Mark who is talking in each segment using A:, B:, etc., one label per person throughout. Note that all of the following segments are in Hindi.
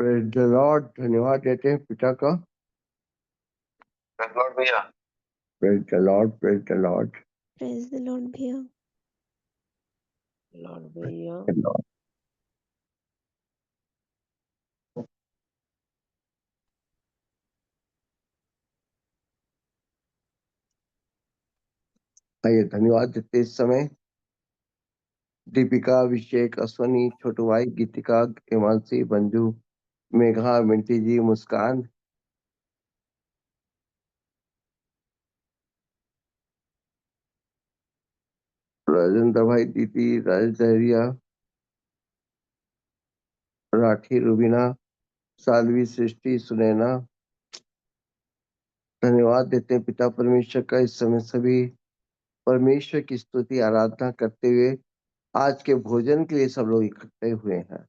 A: Praise the Lord. धन्यवाद देते हैं पिता का।
B: प्रेज लॉर्ड भैया।
A: Praise the Lord, praise the Lord,
C: praise the Lord भैया।
D: लॉर्ड भैया।
A: लॉर्ड। आइए धन्यवाद देते इस समय दीपिका, अभिषेक, अश्वनी, छोटू भाई, गीतिका, हिमांशी, मंजू, मेघा, मिंटी जी, मुस्कान, राजेंद्र भाई, दीदी, राजेश दहरिया, राठी, रुबीना, सालवी, सृष्टि, सुनैना। धन्यवाद देते हैं पिता परमेश्वर का इस समय सभी परमेश्वर की स्तुति आराधना करते हुए आज के भोजन के लिए सब लोग इकट्ठे हुए हैं।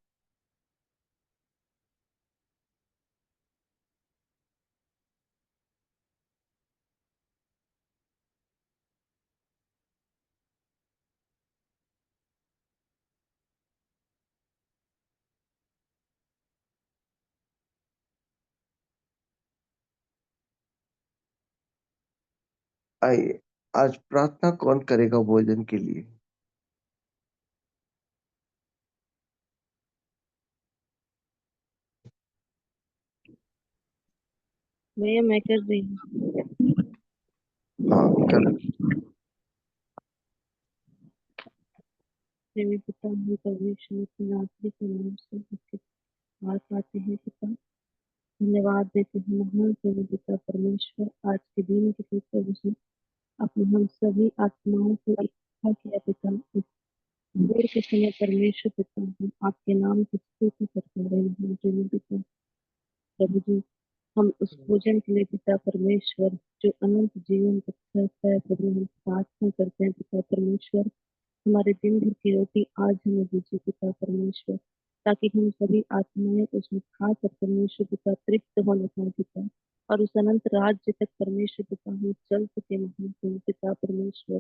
A: आइए, आज प्रार्थना कौन करेगा भोजन के लिए?
D: भैया मैं कर रही हूँ।
A: हाँ कर।
D: प्रेमी पिता हम परमेश्वर की आखिरी के नाम से आपके पास आते हैं पिता। धन्यवाद देते हैं महान प्रेमी पिता परमेश्वर आज के दिन के लिए प्रभु जी अपने हम सभी आत्माओं को इकट्ठा किया पिता। इस देर के समय परमेश्वर पिता हम आपके नाम की स्तुति करते रहे हैं प्रेमी पिता प्रभु जी। हम उस भोजन के लिए पिता परमेश्वर जो अनंत जीवन तक रहता है प्रभु हम प्रार्थना करते हैं पिता परमेश्वर हमारे दिन भर की रोटी आज हमें दीजिए पिता परमेश्वर ताकि हम सभी आत्माएं उसमें खाकर परमेश्वर पिता तृप्त होने पाए पिता और उस अनंत राज्य तक परमेश्वर पिता हम चल सके महान पिता परमेश्वर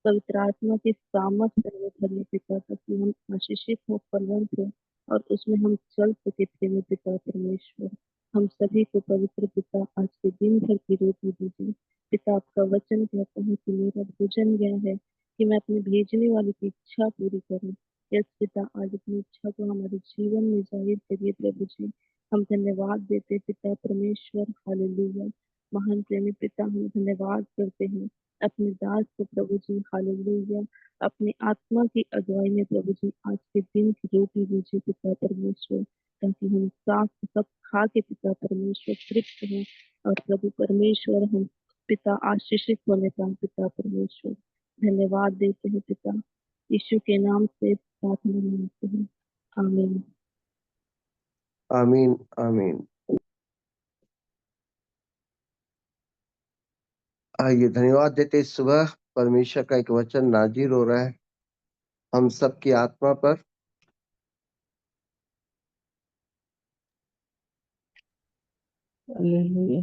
D: पवित्र आत्मा की सामर्थ्य में धन्य पिता ताकि हम आशीषित हो फलवंत हो और उसमें हम चल सके प्रेमी पिता परमेश्वर हम सभी को पवित्र पिता आज के दिन भर की रोटी दीजिए पिता आपका वचन कहता है कि मेरा भोजन यह है कि मैं अपने भेजने वाले की इच्छा पूरी करूं। यस पिता आज अपनी इच्छा को हमारे जीवन में जाहिर करिए प्रभु जी हम धन्यवाद देते पिता परमेश्वर हालेलुया महान प्रेमी पिता हम धन्यवाद करते हैं अपने दास को प्रभु जी हालेलुया अपनी आत्मा की अगुवाई में प्रभु जी आज के दिन की रोटी दीजिए पिता परमेश्वर ताकि हम साफ सब खा के पिता परमेश्वर तृप्त हों और प्रभु परमेश्वर हम पिता आशीषित होने पाए पिता परमेश्वर धन्यवाद देते हैं पिता यीशु के नाम से प्रार्थना मांगते हैं आमीन।
A: आमीन आमीन। आइए धन्यवाद देते इस सुबह परमेश्वर का एक वचन नाजिर हो रहा है हम सबकी आत्मा पर।
D: हालेलुया।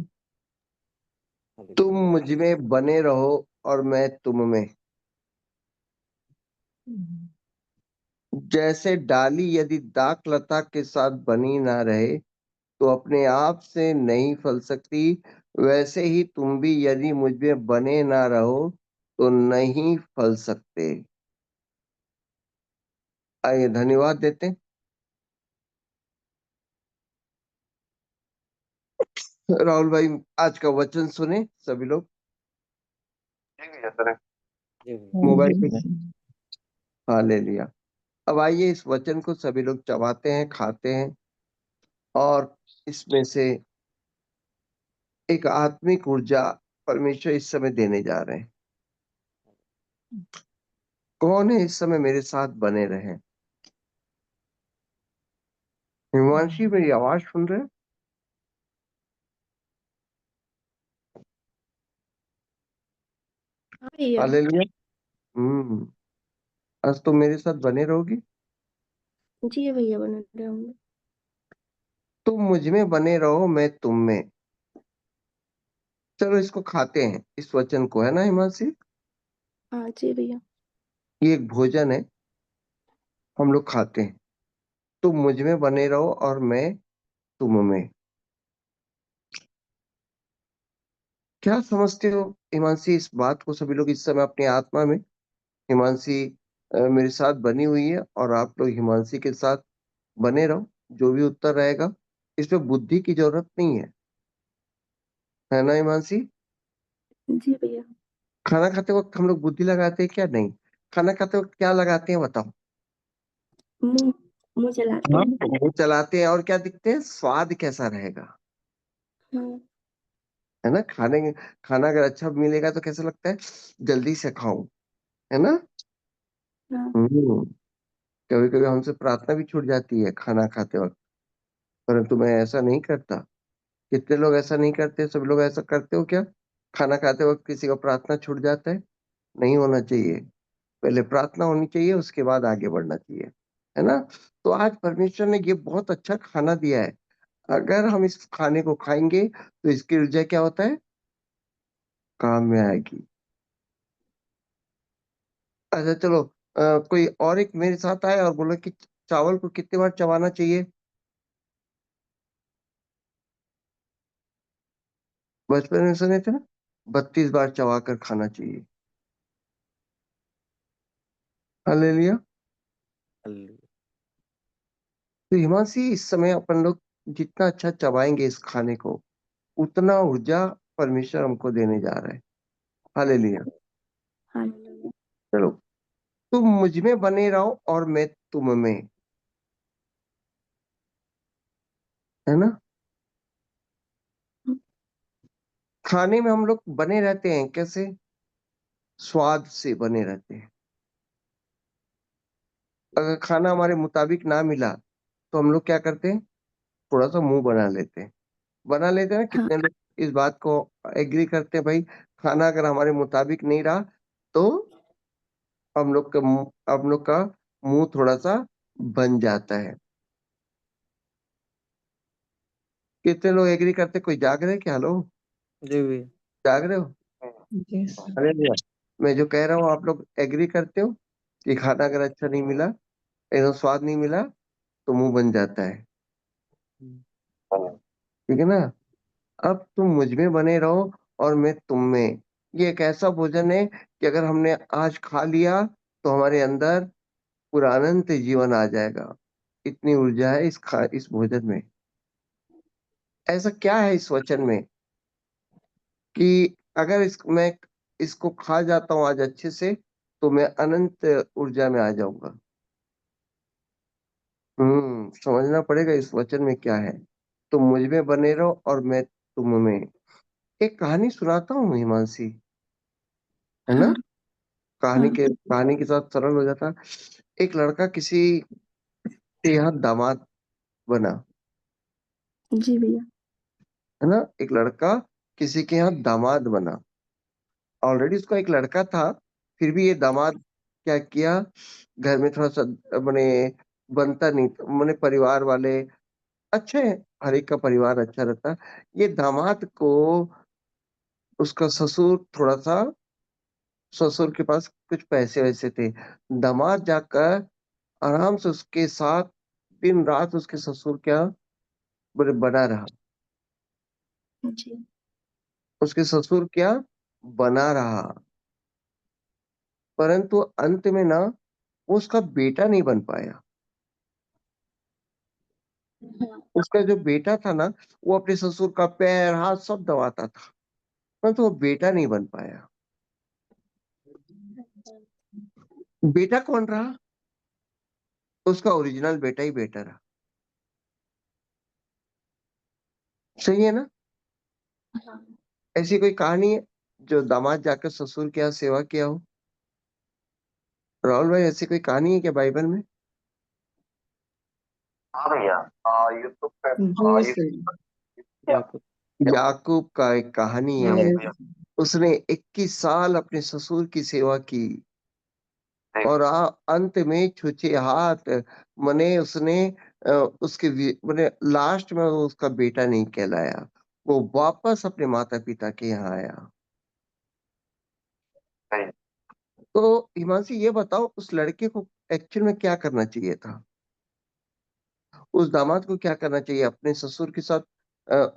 A: तुम मुझ में बने रहो और मैं तुम में। जैसे डाली यदि दाक लता के साथ बनी ना रहे तो अपने आप से नहीं फल सकती, वैसे ही तुम भी यदि मुझ में बने ना रहो तो नहीं फल सकते। आइए धन्यवाद देते हैं। राहुल भाई आज का वचन सुने सभी लोग मोबाइल पे। हाँ ले लिया। अब आइए इस वचन को सभी लोग चबाते हैं, खाते हैं और इसमें से एक आत्मिक ऊर्जा परमेश्वर इस समय देने जा रहे हैं। कौन है इस समय मेरे साथ बने रहे? हिमांशी मेरी आवाज सुन रहे हैं? हालेलुया। आज तो मेरे साथ बने रहोगी।
C: जी भैया बना रहे होंगे।
A: तुम मुझ में बने रहो मैं तुम में। चलो इसको खाते हैं इस वचन को, है ना हिमांशी?
C: हाँ जी भैया।
A: ये एक भोजन है, हम लोग खाते हैं। तुम मुझ में बने रहो और मैं तुम में। क्या समझते हो हिमांशी इस बात को? सभी लोग इस समय अपनी आत्मा में हिमांशी मेरे साथ बनी हुई है, और आप लोग हिमांशी के साथ बने रहो। जो भी उत्तर रहेगा, इसमें बुद्धि की जरूरत नहीं है ना हिमांशी?
C: जी भैया।
A: खाना खाते वक्त हम लोग बुद्धि लगाते हैं क्या? नहीं। खाना खाते वक्त क्या लगाते हैं बताओ?
C: मुंह मुंह चलाते
A: हाँ,
C: हैं।
A: वो चलाते हैं, और क्या दिखते हैं? स्वाद कैसा रहेगा,
C: हाँ।
A: है ना? खाना अगर अच्छा मिलेगा तो कैसा लगता है? जल्दी से खाऊं, है ना?
C: हाँ।
A: हम्म। कभी कभी हमसे प्रार्थना भी छूट जाती है खाना खाते वक्त, परंतु मैं ऐसा नहीं करता। कितने लोग ऐसा नहीं करते? सब लोग ऐसा करते हो क्या? खाना खाते वक्त किसी का प्रार्थना छूट जाता है? नहीं होना चाहिए। पहले प्रार्थना होनी चाहिए, उसके बाद आगे बढ़ना चाहिए, है ना? तो आज परमेश्वर ने ये बहुत अच्छा खाना दिया है। अगर हम इस खाने को खाएंगे तो इसकी ऊर्जा क्या होता है? काम में आएगी। अच्छा चलो, कोई और एक मेरे साथ आए और बोलो कि चावल को कितनी बार चबाना चाहिए? बचपन में सुने थे ना, 32 बार चबा कर खाना चाहिए। हालेलुया।
B: हालेलुया।
A: तो हिमांशी इस समय अपन लोग जितना अच्छा चबाएंगे इस खाने को, उतना ऊर्जा परमेश्वर हमको देने जा रहा है। हालेलुया।
C: हालेलुया।
A: चलो, तुम मुझ में बने रहो और मैं तुम में, है ना? खाने में हम लोग बने रहते हैं कैसे? स्वाद से बने रहते हैं। अगर खाना हमारे मुताबिक ना मिला तो हम लोग क्या करते हैं? थोड़ा सा मुंह बना लेते हैं। बना लेते हैं ना?
C: हाँ।
A: कितने लोग इस बात को एग्री करते हैं भाई? खाना अगर हमारे मुताबिक नहीं रहा तो हम लोग का मुंह थोड़ा सा बन जाता है। कितने लोग एग्री करते? कोई जाग रहे हैं क्या? हेलो,
B: जी भैया।
A: जाग रहे हो?
D: यस।
A: अरे भैया, मैं जो कह रहा हूँ आप लोग एग्री करते हो कि खाना अगर अच्छा नहीं मिला, एकदम स्वाद नहीं मिला, तो मुंह बन जाता है। ठीक है ना? अब तुम मुझ में बने रहो और मैं तुम में। ये एक ऐसा भोजन है कि अगर हमने आज खा लिया तो हमारे अंदर पूरा अनंत जीवन आ जाएगा। इतनी ऊर्जा है इस भोजन में। ऐसा क्या है इस वचन में कि अगर मैं इसको खा जाता हूँ आज अच्छे से, तो मैं अनंत ऊर्जा में आ जाऊंगा। समझना पड़ेगा इस वचन में क्या है। तुम मुझ में बने रहो और मैं तुम में। एक कहानी सुनाता हूँ हिमांशी, है ना?
C: हाँ। हाँ।
A: कहानी के साथ सरल हो जाता। एक लड़का किसी के यहाँ दामाद बना,
C: जी भैया।
A: है ना? एक लड़का किसी के यहाँ दामाद बना। ऑलरेडी उसका एक लड़का था, फिर भी ये दामाद क्या किया? घर में थोड़ा सा मैंने बनता नहीं, मैंने परिवार वाले अच्छे हैं, हर एक का परिवार अच्छा रहता। ये दामाद को उसका ससुर के पास कुछ पैसे वैसे थे। दामाद जाकर आराम से उसके साथ दिन रात उसके ससुर क्या बोले बना रहा।
C: जी।
A: उसके ससुर क्या बना रहा, परंतु अंत में ना वो उसका बेटा नहीं बन पाया।
C: हाँ।
A: उसका जो बेटा था ना, वो अपने ससुर का पैर हाथ सब दबाता था, परंतु वो बेटा नहीं बन पाया। बेटा कौन रहा? उसका ओरिजिनल बेटा ही बेटा रहा। सही है ना?
C: हाँ।
A: ऐसी कोई कहानी है जो दामाद जाकर ससुर की यहाँ सेवा किया हो? राहुल भाई, ऐसी कोई कहानी है क्या बाइबल में?
B: हाँ भैया। यूट्यूब पे
D: जी सर।
B: याकूब।
A: याकूब का एक कहानी है।
B: भैया।
A: उसने 21 साल अपने ससुर की सेवा की, और अंत में छुछे हाथ मने उसने मने लास्ट में वो उसका बेटा नहीं कहलाया। वो वापस अपने माता पिता के यहाँ आया। तो हिमांशी ये बताओ, उस लड़के को एक्चुअल में क्या करना चाहिए था? उस दामाद को क्या करना चाहिए? अपने ससुर के साथ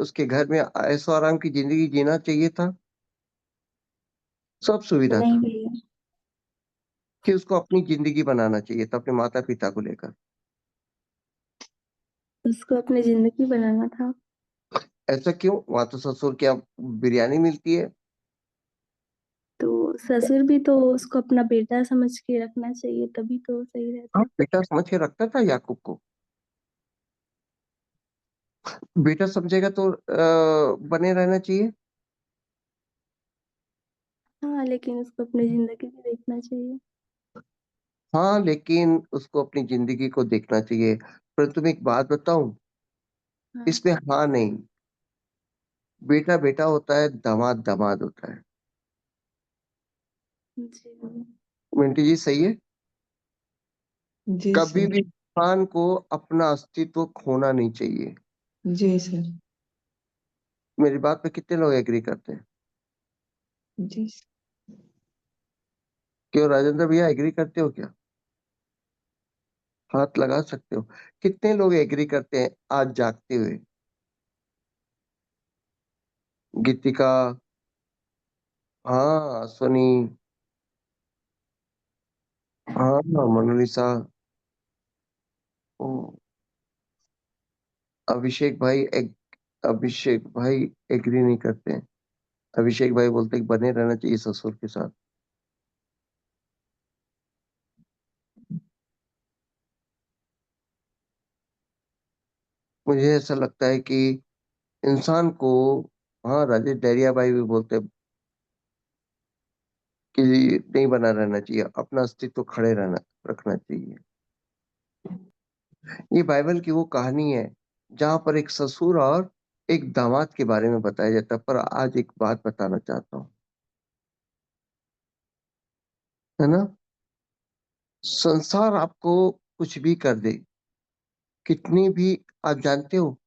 A: उसके घर में ऐशो आराम की जिंदगी जीना चाहिए था। सब सुविधा
C: नहीं
A: था
C: भैया,
A: कि उसको अपनी जिंदगी बनाना चाहिए था अपने माता पिता को लेकर।
C: उसको अपनी जिंदगी बनाना था।
A: ऐसा क्यों? वहां तो ससुर क्या बिरयानी मिलती है?
C: तो ससुर भी तो उसको अपना बेटा समझ के रखना चाहिए, तभी तो सही
A: हाँ,
C: रहता।
A: बेटा समझ के रखता था याकूब को। बेटा समझेगा तो बने रहना चाहिए।
C: हाँ, लेकिन उसको अपनी जिंदगी भी देखना चाहिए।
A: हाँ, लेकिन उसको अपनी जिंदगी को देखना चाहिए। पर तुम्हें एक बात बताऊं,
C: हाँ
A: इसमें हाँ नहीं। बेटा बेटा होता है, दामाद दामाद होता है।
C: जी भैया।
A: मिंटी जी सही है।
E: जी
A: कभी
E: सर।
A: भी इंसान को अपना अस्तित्व खोना नहीं चाहिए।
E: जी सर।
A: मेरी बात पे कितने लोग एग्री करते हैं?
E: जी सर।
A: क्यों राजेंद्र भैया, एग्री करते हो क्या? हाथ लगा सकते हो। कितने लोग एग्री करते हैं आज जागते हुए? गीतिका, हाँ सोनी, हाँ मोनालिसा, ओ, अभिषेक भाई अभिषेक भाई एग्री नहीं करते हैं। अभिषेक भाई बोलते हैं कि बने रहना चाहिए ससुर के साथ। मुझे ऐसा लगता है कि इंसान को, हाँ राजेश डैरिया भाई भी बोलते हैं कि नहीं बना रहना चाहिए, अपना अस्तित्व खड़े रहना रखना चाहिए। ये बाइबल की वो कहानी है जहां पर एक ससुर और एक दामाद के बारे में बताया जाता है। पर आज एक बात बताना चाहता हूँ, है ना? संसार आपको कुछ भी कर दे, कितनी भी, आज जानते हो,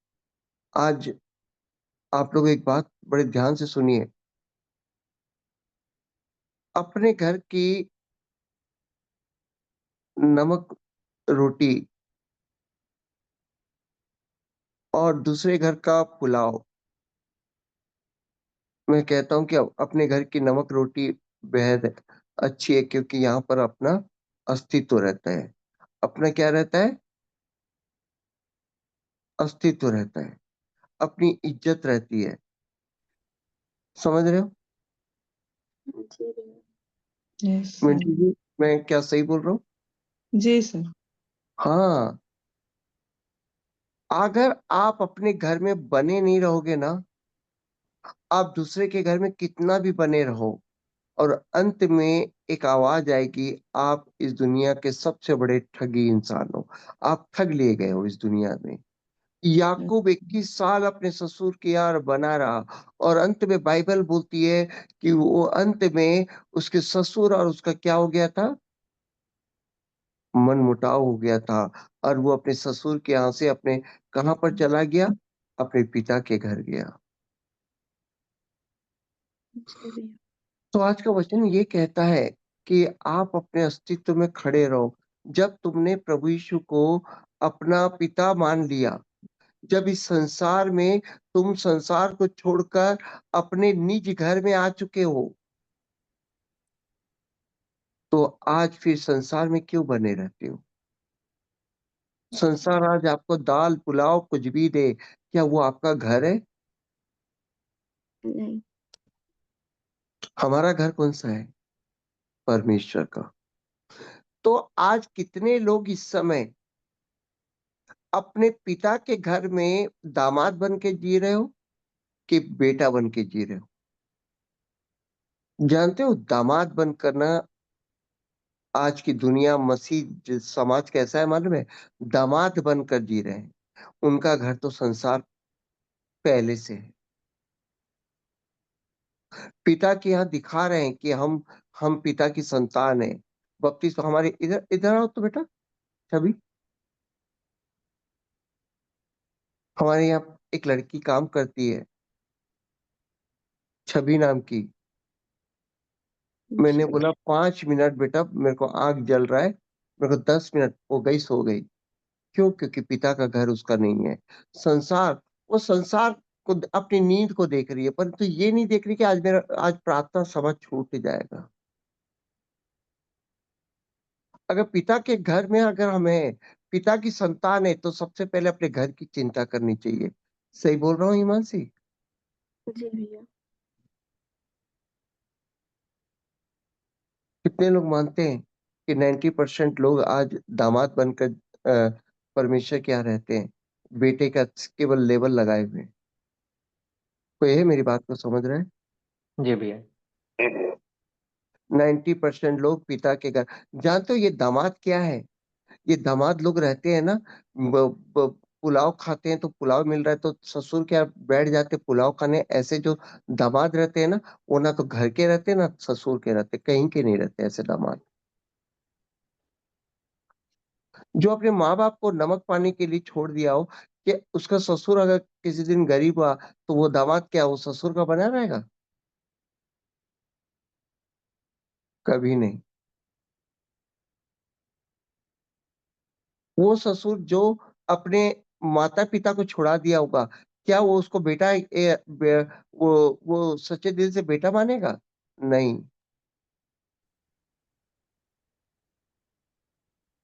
A: आज आप लोग एक बात बड़े ध्यान से सुनिए। अपने घर की नमक रोटी और दूसरे घर का पुलाव, मैं कहता हूँ कि अपने घर की नमक रोटी बेहद अच्छी है, क्योंकि यहाँ पर अपना अस्तित्व रहता है। अपना क्या रहता है? अस्तित्व रहता है, अपनी इज्जत रहती है। समझ रहे हो
C: जी भैया।
E: Yes sir.
A: मिंटू जी? मैं क्या सही बोल रहा हूँ?
E: जी सर।
A: हाँ, अगर आप अपने घर में बने नहीं रहोगे ना, आप दूसरे के घर में कितना भी बने रहो, और अंत में एक आवाज आएगी, आप इस दुनिया के सबसे बड़े ठगी इंसान हो, आप ठग लिए गए हो इस दुनिया में। याकूब 21 साल अपने ससुर के यार बना रहा, और अंत में बाइबल बोलती है कि वो अंत में उसके ससुर और उसका क्या हो गया था? मन मुटाव हो गया था। और वो अपने ससुर के यहाँ से अपने कहाँ पर चला गया? अपने पिता के घर गया।
C: जी भैया।
A: तो आज का वचन ये कहता है कि आप अपने अस्तित्व में खड़े रहो। जब तुमने प्रभु यीशु को अपना पिता मान लिया, जब इस संसार में तुम संसार को छोड़कर अपने निज घर में आ चुके हो, तो आज फिर संसार में क्यों बने रहते हो? संसार आज आपको दाल पुलाव कुछ भी दे, क्या वो आपका घर है?
C: नहीं।
A: हमारा घर कौन सा है? परमेश्वर का। तो आज कितने लोग इस समय अपने पिता के घर में दामाद बन के जी रहे हो कि बेटा बन के जी रहे हो? जानते हो दामाद बन करना, आज की दुनिया मसीह समाज कैसा है मालूम है? दामाद बनकर जी रहे हैं। उनका घर तो संसार पहले से है। पिता के यहाँ दिखा रहे हैं कि हम पिता की संतान है। बपतिस्मा हमारे, इधर इधर आओ तो बेटा, छवि। हमारे यहाँ एक लड़की काम करती है, छवि नाम की। मैंने
C: जी।
A: बोला 5 मिनट बेटा, मेरे को आग जल रहा है, मेरे को 10 मिनट, हो गई, सो गई। क्यों? क्योंकि पिता का घर उसका नहीं है। संसार, वो संसार को, अपनी नीड को देख रही है, परंतु ये नहीं देख रही कि आज प्रार्थना सभा छूट जाएगा। अगर पिता के घर में अगर हमें, पिता की संतान है, तो सबसे पहले अपने घर की चिंता करनी चाहिए। सही बोल रहा हूँ हिमांशी?
C: जी भैया।
A: कितने लोग मानते हैं कि 90% लोग आज दामाद बनकर परमेश्वर के यहाँ रहते हैं, बेटे का केवल लेबल लगाए हुए। कोई है मेरी बात को समझ रहा है?
B: जी भैया।
A: 90% लोग पिता के घर। जानते हो ये दामाद क्या है? ये दामाद लोग रहते हैं ना, पुलाव खाते हैं तो पुलाव मिल रहा है तो ससुर के यहाँ बैठ जाते पुलाव खाने। ऐसे जो दामाद रहते हैं ना, वो ना तो घर के रहते ना ससुर के रहते, कहीं के नहीं रहते ऐसे दामाद। जो अपने माँ बाप को नमक पानी के लिए छोड़ दिया हो, कि उसका ससुर अगर किसी दिन गरीब हुआ तो वो दामाद क्या वो ससुर का बना रहेगा? कभी नहीं। वो ससुर जो अपने माता पिता को छुड़ा दिया होगा, क्या वो उसको बेटा वो सच्चे दिल से बेटा मानेगा? नहीं।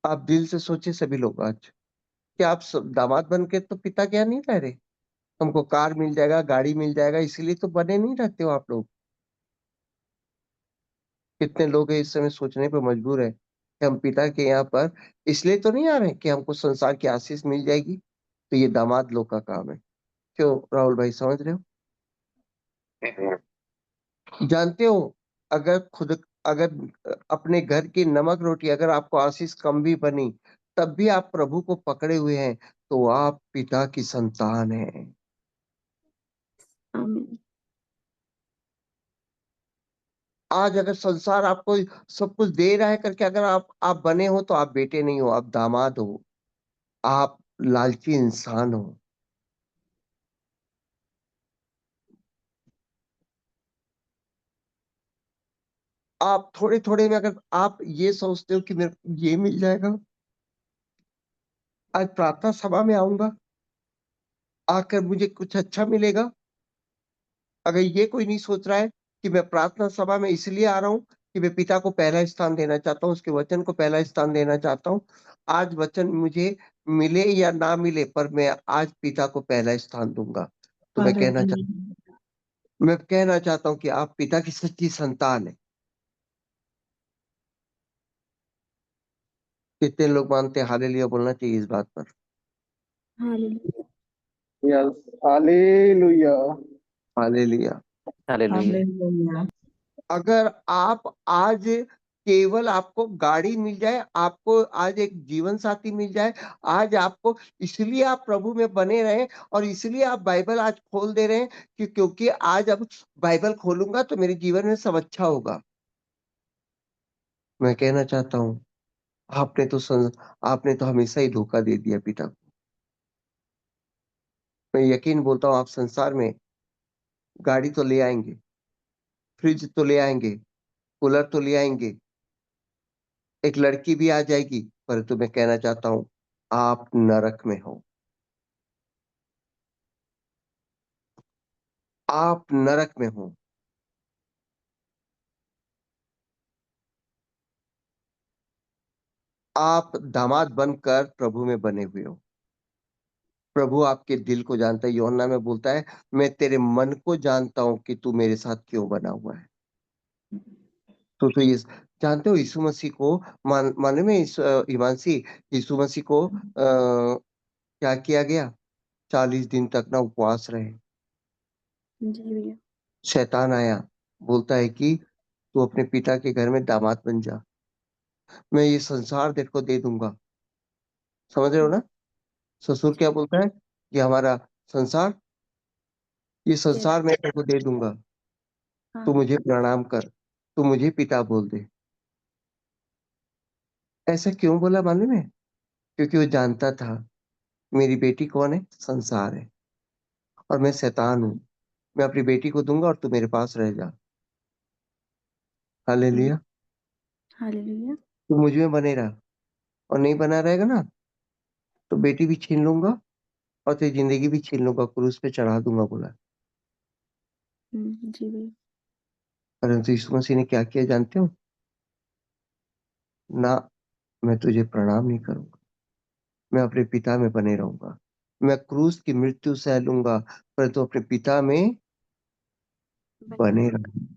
A: आप दिल से सोचिए सभी लोग आज, क्या आप दामाद बन के तो पिता क्या नहीं रह रहे? हमको कार मिल जाएगा, गाड़ी मिल जाएगा, इसीलिए तो बने नहीं रहते हो आप लोग। कितने लोग हैं इस समय सोचने पर मजबूर है कि हम पिता के यहाँ पर इसलिए तो नहीं आ रहे कि हमको संसार की आशीष मिल जाएगी। तो ये दामाद लोग का काम है। क्यों राहुल भाई, समझ रहे हो? जानते हो, अगर खुद, अगर अपने घर की नमक रोटी अगर आपको आशीष कम भी बनी, तब भी आप प्रभु को पकड़े हुए हैं, तो आप पिता की संतान हैं।
C: आमीन।
A: आज अगर संसार आपको सब कुछ दे रहा है करके अगर आप बने हो, तो आप बेटे नहीं हो, आप दामाद हो, आप लालची इंसान हो। आप थोड़े थोड़े में अगर आप ये सोचते हो कि मेरे को ये मिल जाएगा, आज प्रार्थना सभा में आऊंगा, आकर मुझे कुछ अच्छा मिलेगा। अगर ये कोई नहीं सोच रहा है कि मैं प्रार्थना सभा में इसलिए आ रहा हूँ कि मैं पिता को पहला स्थान देना चाहता हूँ, उसके वचन को पहला स्थान देना चाहता हूँ, आज वचन मुझे मिले या ना मिले, पर मैं आज पिता को पहला स्थान दूंगा, तो
E: हालेलुया।
A: मैं कहना चाहता हूँ कि आप पिता की सच्ची संतान है। कितने लोग मानते हैं? हालेलुया बोलना चाहिए इस बात पर।
C: Hallelujah.
B: Yes. Hallelujah.
A: Hallelujah.
B: Hallelujah.
E: Hallelujah.
A: अगर आप आज केवल आपको गाड़ी मिल जाए, आपको आज एक जीवन साथी मिल जाए, आज आपको, इसलिए आप प्रभु में बने रहे और इसलिए आप बाइबल आज खोल दे रहे हैं कि क्योंकि आज अब बाइबल खोलूंगा तो मेरे जीवन में सब अच्छा होगा। मैं कहना चाहता हूँ, आपने तो हमेशा ही धोखा दे दिया पिता को। मैं यकीन बोलता हूँ आप संसार में गाड़ी तो ले आएंगे, फ्रिज तो ले आएंगे, कूलर तो ले आएंगे, एक लड़की भी आ जाएगी, परंतु मैं कहना चाहता हूँ आप नरक में हो। आप नरक में हो। आप दामाद बनकर प्रभु में बने हुए हो। प्रभु आपके दिल को जानता है। यूहन्ना में बोलता है, मैं तेरे मन को जानता हूं कि तू मेरे साथ क्यों बना हुआ है। तो ये जानते हो, यीशु मसीह को माने में हिमांशी, यीशु मसीह को क्या किया गया? 40 दिन तक ना उपवास रहे।
C: जी भैया।
A: शैतान आया, बोलता है कि तू अपने पिता के घर में दामाद बन जा, मैं ये संसार तेरे को दे दूंगा। समझ रहे हो ना? ससुर क्या बोलता है? कि हमारा संसार, ये
C: यस।
A: संसार मैं तेरे को दे दूंगा, तू
C: हाँ।
A: मुझे प्रणाम कर, तू मुझे पिता बोल दे। ऐसा क्यों बोला मालूम है? क्योंकि वो जानता था मेरी बेटी कौन है? संसार है, और मैं शैतान हूँ। मैं अपनी बेटी को दूंगा और तू मेरे पास रह जा। हालेलुया।
C: हालेलुया।
A: तू मुझ में बने रहा, और नहीं बना रहेगा ना, तो बेटी भी छीन लूंगा और तेरी जिंदगी भी छीन लूंगा, क्रूस पे चढ़ा दूंगा, बोला।
C: जी भैया।
A: परंतु यीशु मसीह ने क्या किया जानते हो? ना, मैं तुझे प्रणाम नहीं करूंगा, मैं अपने पिता में बने रहूंगा। मैं क्रूस की मृत्यु सह लूंगा, परंतु अपने पिता में बने रहूंगा।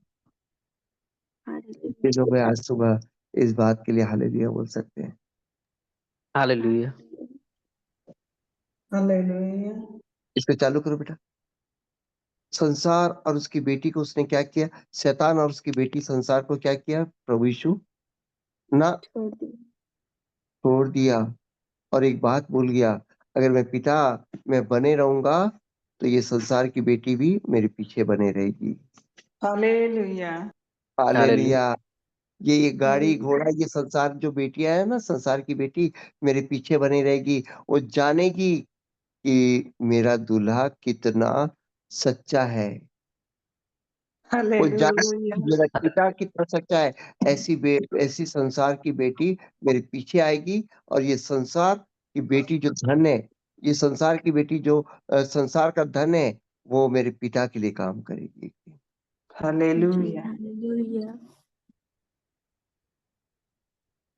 C: हालेलुया।
A: कितने लोग हैं आज सुबह इस बात के लिए हालेलुया बोल सकते हैं?
B: हालेलुया।
E: हालेलुया।
A: इसको चालू करो बेटा। संसार और उसकी बेटी को उसने क्या किया? शैतान और उसकी बेटी संसार को क्या किया? प्रभु यीशु ना
C: छोड़ दिया।
A: छोड़ दिया और एक बात भूल गया, अगर मैं पिता में बने रहूंगा तो ये संसार की बेटी भी मेरे पीछे बने रहेगी।
E: हालेलुया।
B: हालेलुया।
A: हालेलुया। ये गाड़ी
C: हालेलुया।
A: घोड़ा ये संसार जो बेटियां है ना, संसार की बेटी मेरे पीछे बनी रहेगी। वो जानेगी कि मेरा दूल्हा कितना सच्चा है। वो
E: हालेलुया।
A: जानेगी मेरा पिता कितना सच्चा है। ऐसी संसार की बेटी मेरे पीछे आएगी और ये संसार की बेटी जो धन है, ये संसार की बेटी जो संसार का धन है, वो मेरे पिता के लिए काम करेगी।
C: जी
E: हालेलुया।
C: हालेलुया।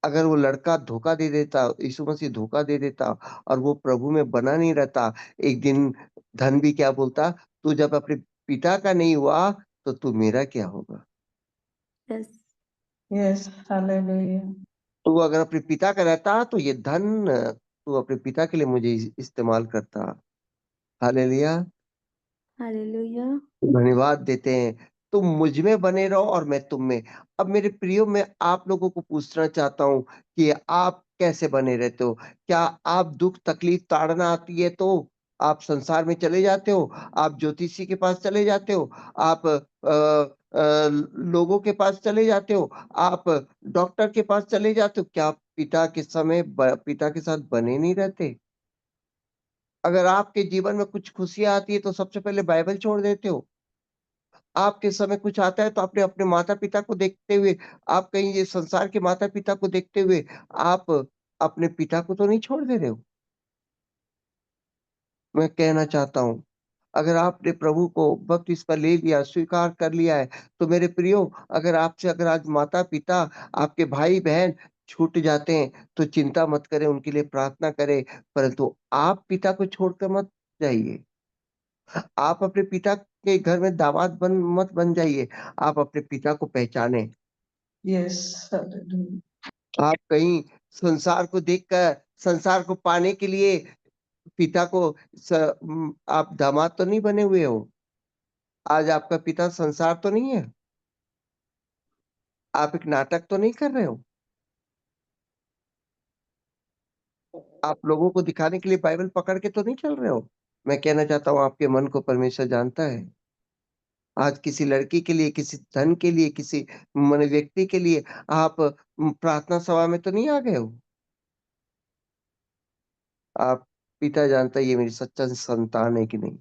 A: अगर वो लड़का धोखा दे देता, यीशु मसीह धोखा दे देता और वो प्रभु में बना नहीं रहता, एक दिन धन भी क्या बोलता, तू जब अपने पिता का नहीं हुआ तो तू मेरा क्या होगा?
C: यस।
E: यस। हालेलुया।
A: तू अगर अपने पिता का रहता तो ये धन तू अपने पिता के लिए मुझे इस्तेमाल करता। हालेलुया।
C: हालेलुया।
A: धन्यवाद देते हैं। तुम मुझ में बने रहो और मैं तुम में। अब मेरे प्रियो, मैं आप लोगों को पूछना चाहता हूँ कि आप कैसे बने रहते हो? क्या आप दुख तकलीफ ताड़ना आती है तो आप संसार में चले जाते हो? आप ज्योतिषी के पास चले जाते हो? आप लोगों के पास चले जाते हो? आप डॉक्टर के पास चले जाते हो? क्या आप पिता के साथ बने नहीं रहते? अगर आपके जीवन में कुछ खुशियाँ आती है तो सबसे पहले बाइबल छोड़ देते हो। आपके समय कुछ आता है तो आपने अपने माता-पिता को देखते हुए, आप कहीं ये संसार के माता-पिता को देखते हुए, आप अपने पिता को तो नहीं छोड़ दे रहे हो? मैं कहना चाहता हूँ, अगर आपने प्रभु को बपतिस्मा ले लिया, स्वीकार कर लिया है, तो मेरे प्रियो, अगर आज माता-पिता, आपके भाई-बहन छूट जाते हैं, तो चिंता मत करें, उनके लिए प्रार्थना करें, परंतु आप पिता को छोड़कर मत जाइए। आप अपने पिता के घर में दामाद मत बन जाइए, आप अपने पिता को पहचानें।
E: यस। हालेलुया।
A: आप कहीं संसार को देखकर, संसार को पाने के लिए पिता को आप दामाद तो नहीं बने हुए हो। आज आपका पिता संसार तो नहीं है। आप एक नाटक तो नहीं कर रहे हो। आप लोगों को दिखाने के लिए बाइबल पकड़ के तो नहीं चल रहे हो। मैं कहना चाहता हूँ, आपके मन को परमेश्वर जानता है। आज किसी लड़की के लिए, किसी धन के लिए, किसी माने व्यक्ति के लिए आप प्रार्थना सभा में तो नहीं आ गए हो। आप पिता जानता है ये मेरी सच्चा संतान है कि नहीं।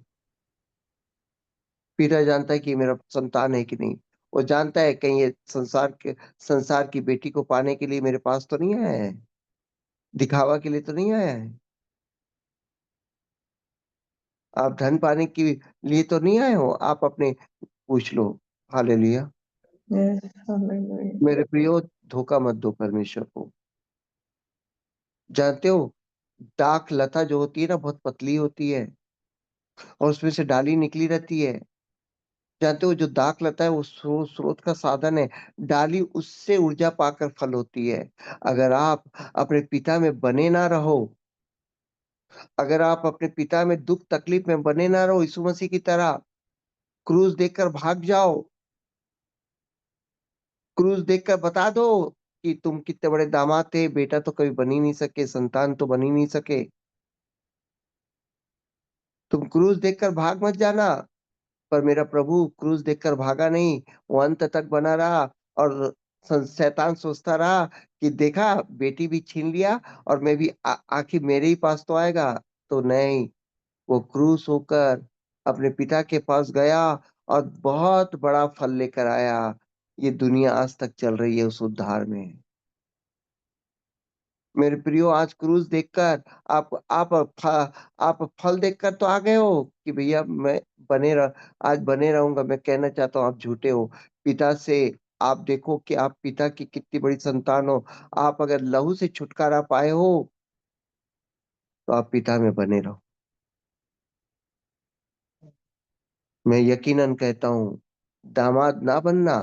A: पिता जानता है कि ये मेरा संतान है कि नहीं। वो जानता है कहीं ये संसार की बेटी को पाने के लिए मेरे पास तो नहीं आया है। दिखावा के लिए तो नहीं आया है। आप धन पाने के लिए तो नहीं आए हो। आप अपने पूछ लो। हालेलुया।
E: यस। हालेलुया।
A: मेरे प्रियो, धोखा मत दो परमेश्वर को। जानते हो, दाख लता जो होती है ना, बहुत पतली होती है और उसमें से डाली निकली रहती है। जानते हो, जो दाख लता है वो स्रोत का साधन है। डाली उससे ऊर्जा पाकर फल होती है। अगर आप अपने पिता में बने ना रहो, अगर आप अपने पिता में दुख तकलीफ में बने ना रहो, यीशु मसीह की तरह क्रूज देखकर भाग जाओ। क्रूज देखकर बता दो कि तुम कितने बड़े दामाद थे, बेटा तो कभी बन ही नहीं सके, संतान तो बन ही नहीं सके। तुम क्रूज देखकर भाग मत जाना। पर मेरा प्रभु क्रूज देखकर भागा नहीं, वो अंत तक बना रहा और शैतान सोचता रहा कि देखा, बेटी भी छीन लिया और मैं भी आखिर मेरे ही पास तो आएगा। तो नहीं, वो क्रूस होकर अपने पिता के पास गया और बहुत बड़ा फल लेकर आया। ये दुनिया आज तक चल रही है उस उद्धार में। मेरे प्रियो, आज क्रूस देखकर आप फल देखकर तो आ गए हो कि भैया मैं आज बने रहूंगा। मैं कहना चाहता हूँ आप झूठे हो। पिता से आप देखो कि आप पिता की कितनी बड़ी संतान हो। आप अगर लहू से छुटकारा पाए हो तो आप पिता में बने रहो। मैं यकीनन कहता हूँ, दामाद ना बनना,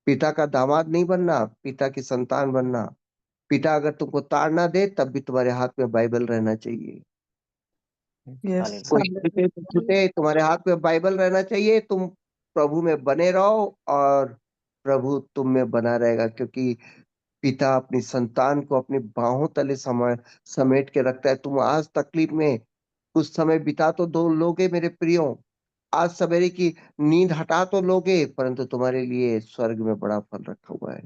A: पिता का दामाद नहीं बनना, पिता की संतान बनना। पिता अगर तुमको ताड़ना दे तब भी तुम्हारे हाथ में बाइबल रहना चाहिए।
E: Yes,
A: कोई
E: hallelujah.
A: छूटे तो छूटे, तुम्हारे हाथ में बाइबल रहना चाहिए। तुम प्रभु में बने रहो और प्रभु तुम में बना रहेगा, क्योंकि पिता अपनी संतान को अपनी बाहों तले समेट के रखता है। तुम आज तकलीफ में कुछ समय बिता तो दो लोगे मेरे प्रियो, आज सवेरे की नींद हटा तो लोगे, परंतु तुम्हारे लिए स्वर्ग में बड़ा फल रखा हुआ है।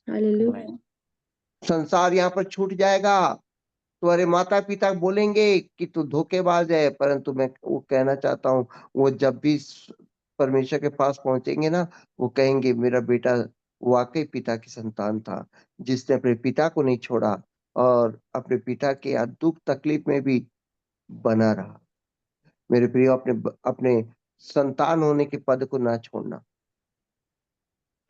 C: हालेलुया।
A: संसार यहाँ पर छूट जाएगा। तुम्हारे माता पिता बोलेंगे कि तू धोखेबाज है, परंतु मैं वो कहना चाहता हूँ, वो जब भी परमेश्वर के पास पहुंचेंगे ना, वो कहेंगे मेरा बेटा वाकई पिता की संतान था, जिसने अपने पिता को नहीं छोड़ा और अपने पिता के दुख तकलीफ में भी बना रहा। मेरे प्रिय, अपने अपने संतान होने के पद को ना छोड़ना।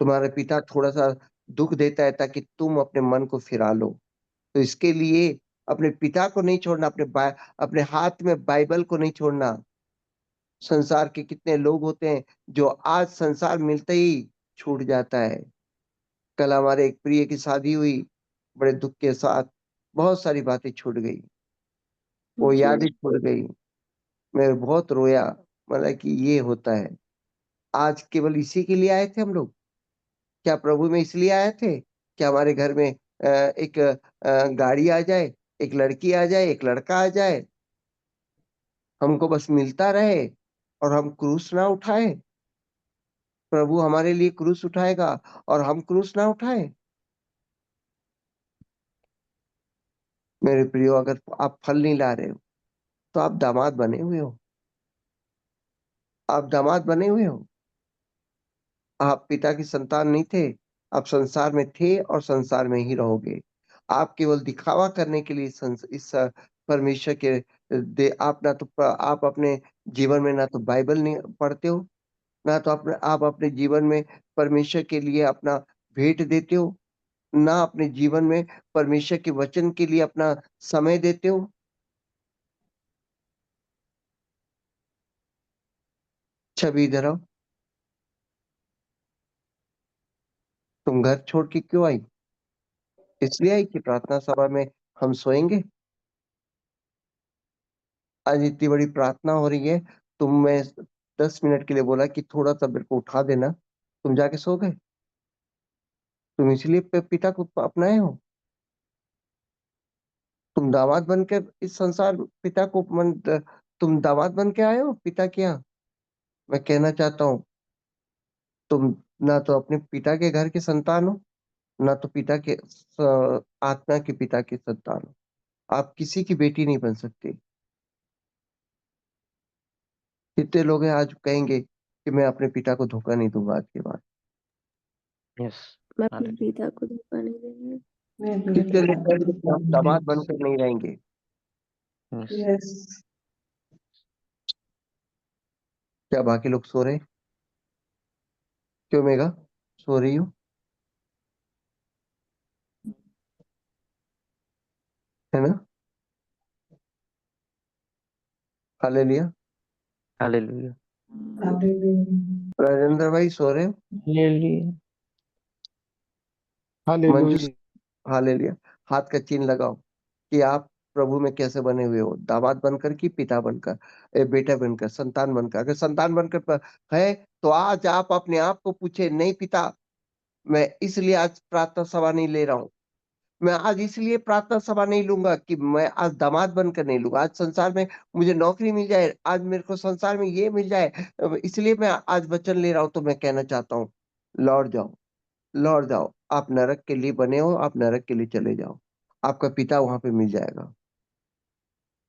A: तुम्हारा पिता थोड़ा सा दुख देता है ताकि तुम अपने मन को फिरा लो, तो इसके लिए अपने पिता को नहीं छोड़ना, अपने हाथ में बाइबल को नहीं छोड़ना। संसार के कितने लोग होते हैं जो आज संसार मिलते ही छूट जाता है। कल हमारे एक प्रिय की शादी हुई, बड़े दुख के साथ बहुत सारी बातें छूट गई, वो
C: जी।
A: यादें छूट गई। मैं बहुत रोया, मतलब कि ये होता है। आज केवल इसी के लिए आए थे हम लोग? क्या प्रभु में इसलिए आए थे कि हमारे घर में एक गाड़ी आ जाए, एक लड़की आ जाए, एक लड़का आ जाए, हमको बस मिलता रहे और हम क्रूस ना उठाए? प्रभु हमारे लिए क्रूस उठाएगा और हम क्रूस ना उठाए? मेरे प्रियो, अगर आप फल नहीं ला रहे हो तो आप दामाद बने हुए हो। आप दामाद बने हुए हो। आप पिता की संतान नहीं थे। आप संसार में थे और संसार में ही रहोगे। आप केवल दिखावा करने के लिए इस परमेश्वर के आप ना तो आप अपने जीवन में ना तो बाइबल नहीं पढ़ते हो, ना तो आप अपने जीवन में परमेश्वर के लिए अपना भेंट देते हो, ना अपने जीवन में परमेश्वर के वचन के लिए अपना समय देते हो। छवि इधर आओ। तुम घर छोड़ के क्यों आई? इसलिए आई कि प्रार्थना सभा में हम सोएंगे? आज इतनी बड़ी प्रार्थना हो रही है, मैं 10 मिनट के लिए बोला कि थोड़ा सा मेरे को उठा देना, तुम जाके सो गए। तुम इसलिए पिता को अपनाए हो? तुम दामाद बनकर इस संसार पिता को तुम दामाद बन के आए हो पिता के यहाँ? मैं कहना चाहता हूँ, तुम ना तो अपने पिता के घर के संतान हो, ना तो पिता के आत्मा के पिता की संतान हो। आप किसी की बेटी नहीं बन सकते। कितने लोग हैं आज कहेंगे कि मैं अपने पिता को धोखा नहीं दूंगा आज के बाद।
B: यस।
C: मैं अपने पिता को धोखा नहीं देंगे।
A: कितने लोग कहेंगे कि हम दामाद बनकर नहीं रहेंगे।
B: यस।
E: Yes,
A: क्या बाकी लोग सो रहे? क्यों मेघा, सो रही हो? है ना? हालेलुया।
B: हालेलुया।
E: hallelujah.
A: राजेंद्र भाई सो रहे हो?
B: हालेलुया।
A: मंजू,
F: हालेलुया।
A: हालेलुया। हाथ का चिन्ह लगाओ कि आप प्रभु में कैसे बने हुए हो, दामाद बनकर कि पिता बनकर, बेटा बनकर, संतान बनकर। अगर संतान बनकर है तो आज आप अपने आप को पूछे, नहीं पिता, मैं इसलिए आज प्रार्थना सभा नहीं ले रहा हूँ। मैं आज इसलिए प्रार्थना सभा नहीं लूंगा कि मैं आज दामाद बनकर नहीं लूंगा। आज संसार में मुझे नौकरी मिल जाए, आज मेरे को संसार में ये मिल जाए, इसलिए मैं आज वचन ले रहा हूं। तो मैं कहना चाहता हूँ, लौट जाओ, लौट जाओ। आप नरक के लिए बने हो, आप नरक के लिए चले जाओ। आपका पिता वहां पे मिल जाएगा,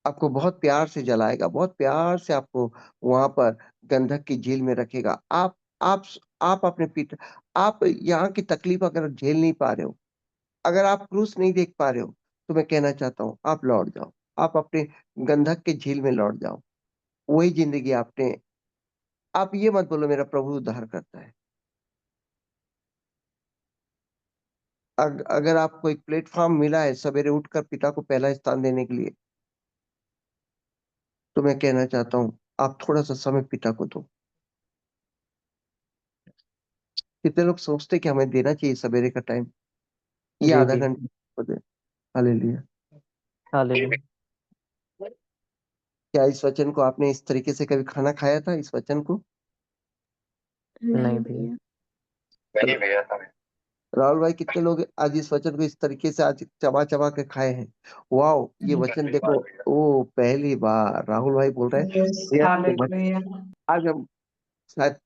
A: आपको बहुत प्यार से जलाएगा, बहुत प्यार से आपको वहां पर गंधक की झील में रखेगा। आप आप अपने पिता, आप यहाँ की तकलीफ अगर झेल नहीं पा रहे हो, अगर आप क्रूस नहीं देख पा रहे हो तो मैं कहना चाहता हूँ आप लौट जाओ, आप अपने गंधक के झील में लौट जाओ। वही जिंदगी आपने, आप ये मत बोलो मेरा प्रभु उद्धार करता है। अगर आपको एक प्लेटफॉर्म मिला है सवेरे उठकर पिता को पहला स्थान देने के लिए, तो मैं कहना चाहता हूँ आप थोड़ा सा समय पिता को दो। कितने लोग सोचते हैं कि हमें देना चाहिए सवेरे का टाइम, ये
B: जी
A: आधा
B: जी।
A: घंटा को दे। हालेलुया।
B: हालेलुया।
A: क्या इस वचन को आपने इस तरीके से कभी खाना खाया था, इस वचन को?
C: नहीं
B: नहीं भैया।
C: भैया।
A: राहुल भाई, कितने लोग आज इस वचन को इस तरीके से आज चबा चबा के खाए हैं? वाओ, ये वचन देखो। ओ पहली बार राहुल भाई बोल रहे हैं
E: Yes.
A: ये
E: Hallelujah.
A: आज हम शायद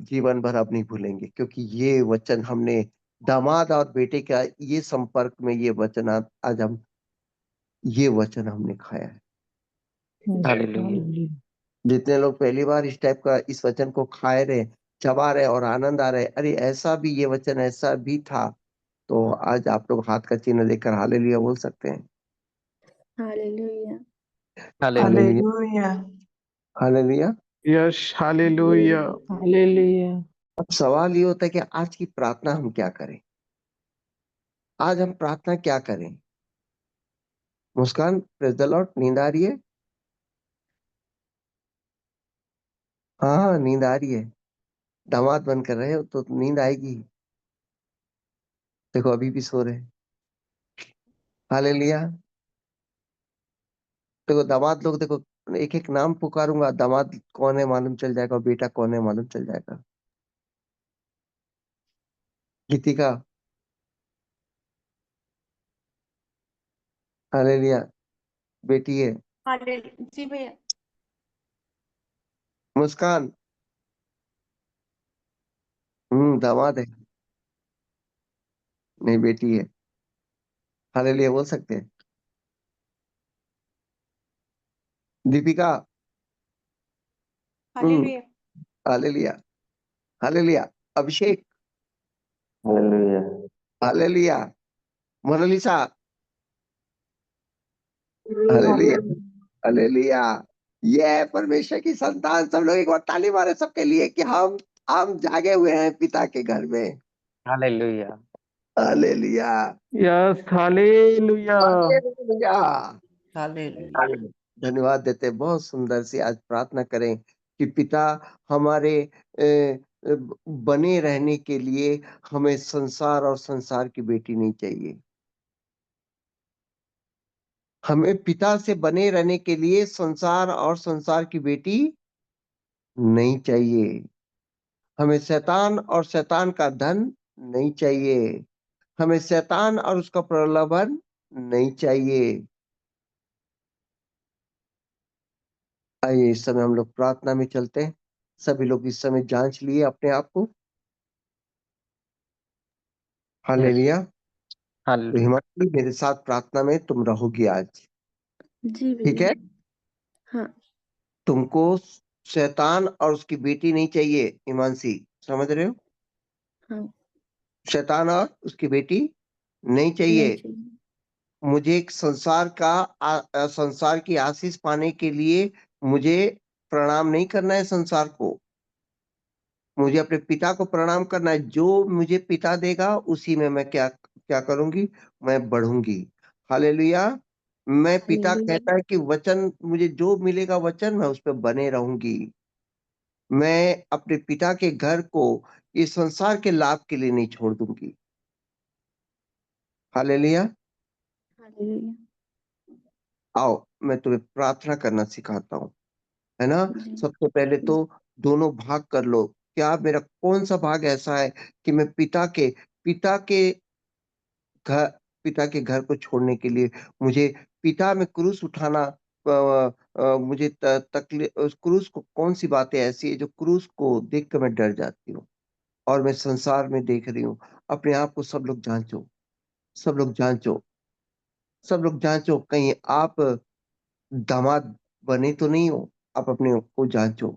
A: जीवन भर अब नहीं भूलेंगे, क्योंकि ये वचन हमने दामाद और बेटे का ये संपर्क में ये वचन आज हम ये वचन हमने खाया है।
B: हालेलुया।
A: जितने लोग पहली बार इस टाइप का इस वचन को खाए रहे, चबा रहे और आनंद आ रहे, अरे ऐसा भी ये वचन ऐसा भी था, तो आज आप लोग हाथ का चिन्ह देकर हालेलुया बोल सकते हैं।
C: Hallelujah.
B: Hallelujah.
A: Hallelujah.
E: Hallelujah.
A: Hallelujah.
F: Yes, hallelujah.
B: Hallelujah.
A: अब सवाल ये होता है कि आज की प्रार्थना हम क्या करें? आज हम प्रार्थना क्या करें? मुस्कान, प्रेज द लॉर्ड, नींद आ रही है? हाँ हाँ, नींद आ रही है। दामाद बन कर रहे हो तो नींद आएगी। देखो अभी भी सो रहे हैं। हालेलुया। देखो दामाद लोग, देखो एक एक नाम पुकारूंगा, दामाद कौन है मालूम चल जाएगा और बेटा कौन है मालूम चल जाएगा। गीतिका। हालेलुया। बेटी है।
E: जी भैया।
A: मुस्कान। दामाद है। नहीं, बेटी है। हालेलुया बोल सकते हैं। दीपिका। हम्म
E: hallelujah.
A: Hallelujah. Hallelujah. Abhishek.
B: Hallelujah.
A: Hallelujah. Monalisa. Hallelujah. Hallelujah. ये है परमेश्वर की संतान। सब लोग एक बार ताली मारे सबके लिए कि हम जागे हुए हैं पिता के घर में।
B: Hallelujah.
A: Hallelujah.
F: Yes, hallelujah.
A: Hallelujah.
E: Hallelujah.
A: धन्यवाद देते हैं। बहुत सुंदर सी आज प्रार्थना करें कि पिता हमारे बने रहने के लिए हमें संसार और संसार की बेटी नहीं चाहिए। हमें पिता से बने रहने के लिए संसार और संसार की बेटी नहीं चाहिए। हमें शैतान और शैतान का धन नहीं चाहिए। हमें शैतान और उसका प्रलोभन नहीं चाहिए। आइए इस समय हम लोग प्रार्थना में चलते हैं। सभी लोग इस समय जांच लिए अपने आप को।
B: यस।
A: हालेलुया। तो
B: हालेलुया।
A: हिमाचली मेरे साथ प्रार्थना में तुम रहोगी आज,
C: जी
A: ठीक
C: भैया।
A: है?
C: हाँ।
A: तुमको शैतान और उसकी बेटी नहीं चाहिए, हिमांशी, समझ रहे हो?
C: हाँ।
A: शैतान और उसकी बेटी नहीं
C: नहीं
A: चाहिए।
C: चाहिए।
A: मुझे एक संसार की आशीष पाने के लिए मुझे प्रणाम नहीं करना है संसार को। मुझे अपने पिता को प्रणाम करना है। जो मुझे पिता देगा उसी में मैं क्या क्या करूंगी? मैं बढ़ूंगी। हालेलुया। मैं पिता
C: हालेलुया।
A: कहता है कि वचन मुझे जो मिलेगा वचन मैं उस पर बने रहूंगी। मैं अपने पिता के घर को इस संसार के लाभ के लिए नहीं छोड़ दूंगी। हालेलुया।
C: हालेलुया।
A: आओ मैं तुम्हें प्रार्थना करना सिखाता हूँ, है ना?
C: जी।
A: सबसे पहले तो
C: जी।
A: दोनों भाग कर लो। क्या मेरा कौन सा भाग ऐसा है कि मैं पिता के घर पिता के घर को छोड़ने के लिए मुझे पिता में क्रूस उठाना, मुझे तकलीफ, उस क्रूस को, कौन सी बातें ऐसी है जो क्रूस को देख कर मैं डर जाती हूँ और मैं संसार में देख रही हूँ। अपने आप को सब लोग जांचो। सब लोग जांचो। सब लोग जांचो, कहीं आप दामाद बने तो नहीं हो? आप अपने को जांचो।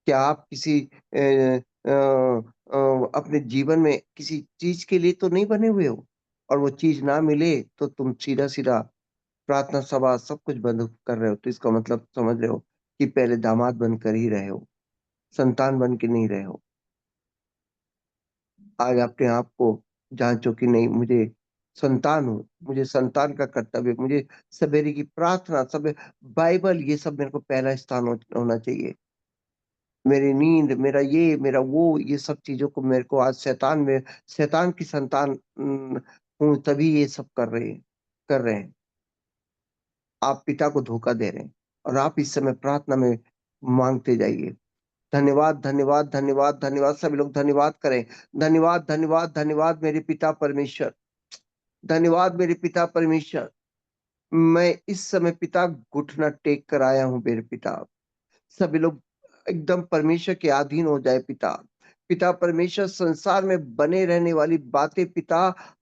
A: क्या आप किसी अपने जीवन में किसी चीज के लिए तो नहीं बने हुए हो? और वो चीज ना मिले तो तुम सीधा सीधा प्रार्थना सभा सब कुछ बंद कर रहे हो, तो इसका मतलब समझ रहे हो कि पहले दामाद बनकर ही रहे हो, संतान बन के नहीं रहे हो। आज अपने आप को जांचो कि नहीं, मुझे संतान हूँ, मुझे संतान का कर्तव्य, मुझे सवेरे की प्रार्थना, सब बाइबल, ये सब मेरे को पहला स्थान होना चाहिए। मेरी नींद, मेरा ये, मेरा वो, ये सब चीजों को मेरे को आज शैतान की संतान हूँ, तभी ये सब कर रहे हैं। आप पिता को धोखा दे रहे हैं, और आप इस समय प्रार्थना में मांगते जाइए। धन्यवाद, धन्यवाद, धन्यवाद, धन्यवाद, सभी लोग धन्यवाद करें। धन्यवाद, धन्यवाद, धन्यवाद मेरे पिता परमेश्वर, धन्यवाद मेरे पिता परमेश्वर। मैं इस समय पिता घुटना टेक कर आया हूँ मेरे पिता। सभी लोग एकदम परमेश्वर के अधीन हो जाए पिता। पिता परमेश्वर, संसार में बने रहने वाली बातें पिता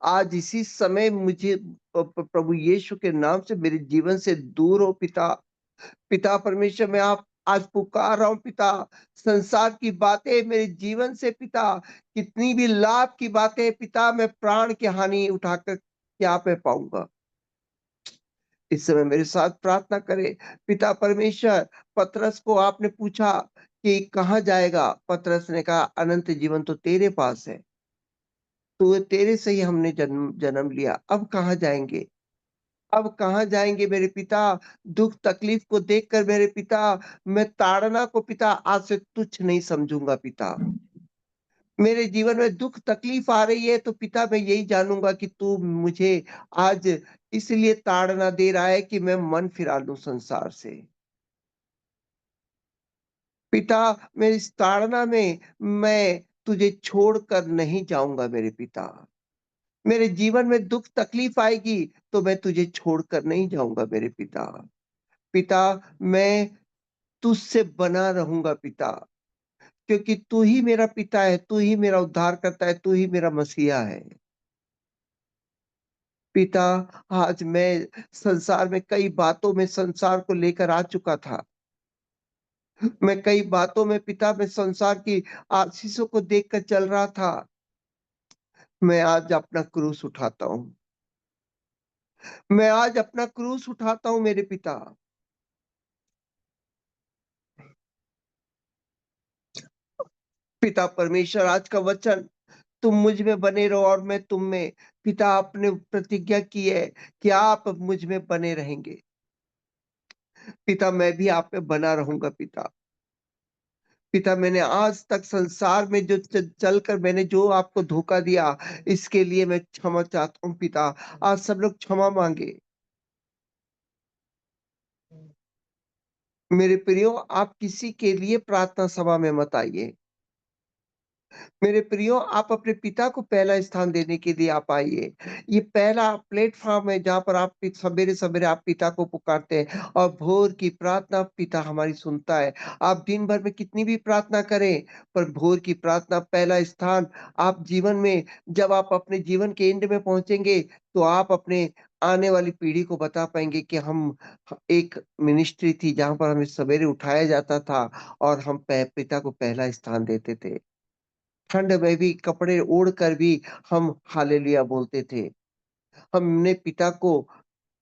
A: आज इसी समय मुझे प्रभु यीशु के नाम से मेरे जीवन से दूर हो पिता। पिता परमेश्वर, मैं आप आज पुकार रहा हूं पिता, संसार की बातें मेरे जीवन से पिता, कितनी भी लाभ की बातें पिता, मैं प्राण की हानि उठाकर क्या पे पाऊंगा। इस समय मेरे साथ प्रार्थना करें पिता परमेश्वर। पतरस को आपने पूछा कि कहाँ जाएगा, पतरस ने कहा अनंत जीवन तो तेरे पास है, तो तेरे से ही हमने जन्म जन्म लिया, अब कहाँ जाएंगे, अब कहाँ जाएंगे मेरे पिता। दुख तकलीफ को देखकर मेरे पिता, मैं ताड़ना को पिता आज से तुच्छ नहीं समझूंगा पिता। मेरे जीवन में दुख तकलीफ आ रही है तो पिता मैं यही जानूंगा कि तू मुझे आज इसलिए ताड़ना दे रहा है कि मैं मन फिरा लूं संसार से। पिता, मेरी इस ताड़ना में मैं तुझे छोड़कर नहीं जाऊंगा मेरे पिता। मेरे जीवन में दुख तकलीफ आएगी तो मैं तुझे छोड़कर नहीं जाऊंगा मेरे पिता। पिता, मैं तुझसे बना रहूंगा पिता, क्योंकि तू ही मेरा पिता है, तू ही मेरा उद्धार करता है, तू ही मेरा मसीहा है। पिता, आज मैं संसार में कई बातों में संसार को लेकर आ चुका था। मैं कई बातों में पिता, मैं संसार की आशीषों को देखकर चल रहा था। मैं आज अपना क्रूस उठाता हूँ, मैं आज अपना क्रूस उठाता हूँ मेरे पिता। पिता परमेश्वर, आज का वचन, तुम मुझ में बने रहो और मैं तुम में। पिता, आपने प्रतिज्ञा की है कि आप मुझ में बने रहेंगे। पिता, मैं भी आप में बना रहूंगा पिता। पिता, मैंने आज तक संसार में जो चलकर मैंने जो आपको धोखा दिया, इसके लिए मैं क्षमा चाहता हूँ पिता। आज सब लोग क्षमा मांगे। मेरे प्रियो, आप किसी के लिए प्रार्थना सभा में मत आइए। मेरे प्रियो, आप अपने पिता को पहला स्थान देने के लिए आप आइए। ये पहला प्लेटफॉर्म है जहाँ पर आप सवेरे सवेरे आप पिता को पुकारते हैं, और भोर की प्रार्थना पिता हमारी सुनता है। आप दिन भर में कितनी भी प्रार्थना करें, पर भोर की प्रार्थना पहला स्थान आप जीवन में, जब आप अपने जीवन के एंड में पहुंचेंगे तो आप अपने आने वाली पीढ़ी को बता पाएंगे कि हम एक मिनिस्ट्री थी जहां पर हमें सवेरे उठाया जाता था और हम पिता को पहला स्थान देते थे। ठंड में भी कपड़े ओढ़ कर भी हम हालेलुया बोलते थे। हमने पिता को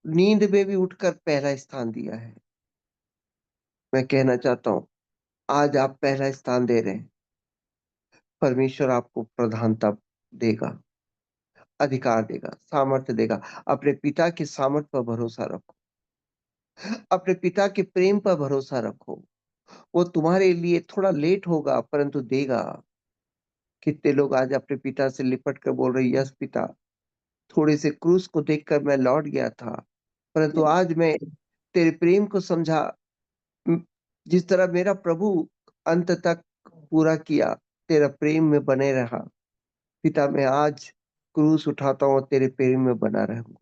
A: नींद में भी उठकर पहला स्थान दिया है। मैं कहना चाहता हूँ, आज आप पहला स्थान दे रहे हैं, परमेश्वर आपको प्रधानता देगा, अधिकार देगा, सामर्थ्य देगा। अपने पिता के सामर्थ्य पर भरोसा रखो, अपने पिता के प्रेम पर भरोसा रखो। वो तुम्हारे लिए थोड़ा लेट होगा परंतु देगा। कितने लोग आज अपने पिता से लिपट कर बोल रहे, यस पिता, थोड़े से क्रूस को देखकर मैं लौट गया था, परंतु आज मैं तेरे प्रेम को समझा। म, जिस तरह मेरा प्रभु अंत तक पूरा किया, तेरा प्रेम में बने रहा। पिता, मैं आज क्रूस उठाता हूँ और तेरे प्रेम में बना रहूंगा,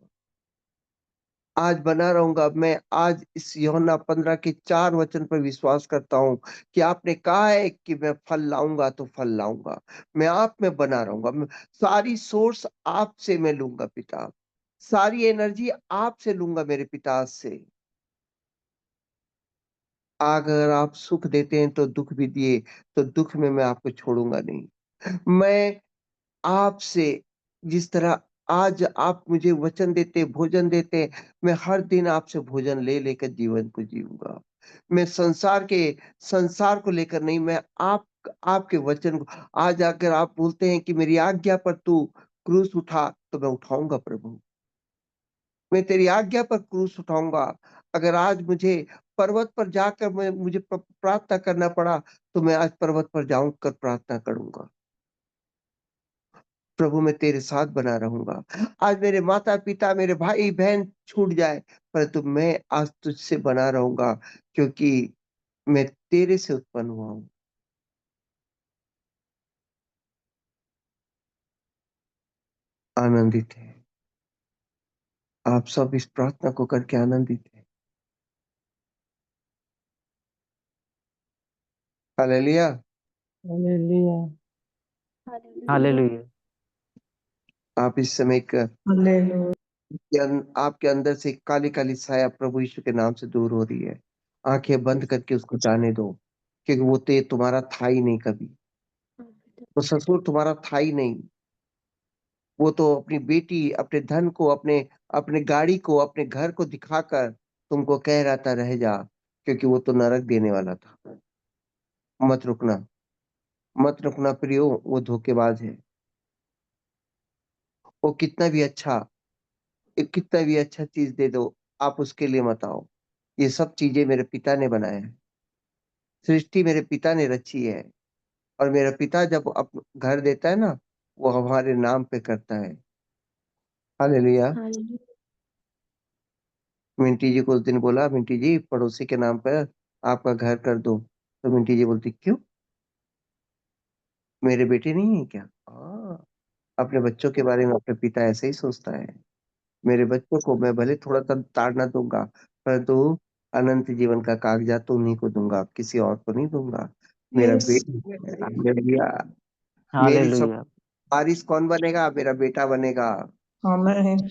A: आज बना रहूंगा। मैं आज इस यूहन्ना 15 के 4 वचन पर विश्वास करता हूँ कि आपने कहा है कि मैं फल लाऊंगा तो फल लाऊंगा। मैं आप में बना रहूंगा, सारी सोर्स आपसे मैं लूंगा पिता, सारी एनर्जी आपसे लूंगा मेरे पिता से। अगर आप सुख देते हैं तो दुख भी दिए, तो दुख में मैं आपको छोड़ूंगा नहीं। मैं आपसे जिस तरह आज आप मुझे वचन देते, भोजन देते, मैं हर दिन आपसे भोजन ले लेकर जीवन को जीऊँगा। मैं संसार को लेकर नहीं, मैं आपके वचन को, आज अगर आप बोलते हैं कि मेरी आज्ञा पर तू क्रूस उठा, तो मैं उठाऊँगा प्रभु। मैं तेरी आज्ञा पर क्रूस उठाऊँगा। अगर आज मुझे पर्वत पर जाकर मुझे प्रार्थना करना पड़ा, तो मैं आज पर्वत पर जाऊँ कर प्रार्थना करूँगा। प्रभु मैं तेरे साथ बना रहूँगा। आज मेरे माता-पिता, मेरे भाई-बहन छूट जाए, परंतु मैं आज तुझसे बना रहूँगा, क्योंकि मैं तेरे से उत्पन्न हुआ हूँ। आनंदित है। आप सब इस प्रार्थना को करके आनंदित हैं। हालेलुया।
B: हालेलुया।
C: हालेलुया।
B: हालेलुया।
A: आप इस समय
D: हालेलुया।
A: आपके अंदर से काली-काली साया प्रभु यीशु के नाम से दूर हो रही है। आँखें बंद करके उसको जाने दो, क्योंकि वो तुम्हारा था ही नहीं कभी। वो ससुर तुम्हारा था ही नहीं। वो तो अपनी बेटी, अपने धन को, अपने अपने गाड़ी को, अपने घर को दिखाकर तुमको कह रहा था रह जा, क्योंकि वो तो नरक देने वाला था। मत रुकना, मत रुकना प्रियो, वो धोखेबाज है। वो कितना भी अच्छा चीज़ दे दो, आप उसके लिए मत आओ। ये सब चीज़ें मेरे पिता ने बनाया है। सृष्टि मेरे पिता ने रची है, और मेरा पिता जब घर देता है ना, वो हमारे नाम पे करता है। हालेलुया।
C: हालेलुया।
A: मिंटी जी को उस दिन बोला, मिंटी जी पड़ोसी के नाम पर आपका घर कर दो, तो मिंटी जी बोलती क्यों, मेरे बेटे नहीं है क्या? हाँ, अपने बच्चों के बारे में अपने पिता ऐसे ही सोचता है। मेरे बच्चों को मैं भले थोड़ा सा ताड़ना दूंगा, परंतु अनंत जीवन का कागजात तो उन्हीं को दूंगा, किसी और को नहीं दूंगा। मेरा बेटा, हालेलुया। मेरी सब
B: हालेलुया।
A: वारिस कौन बनेगा? मेरा बेटा बनेगा।
D: आमीन।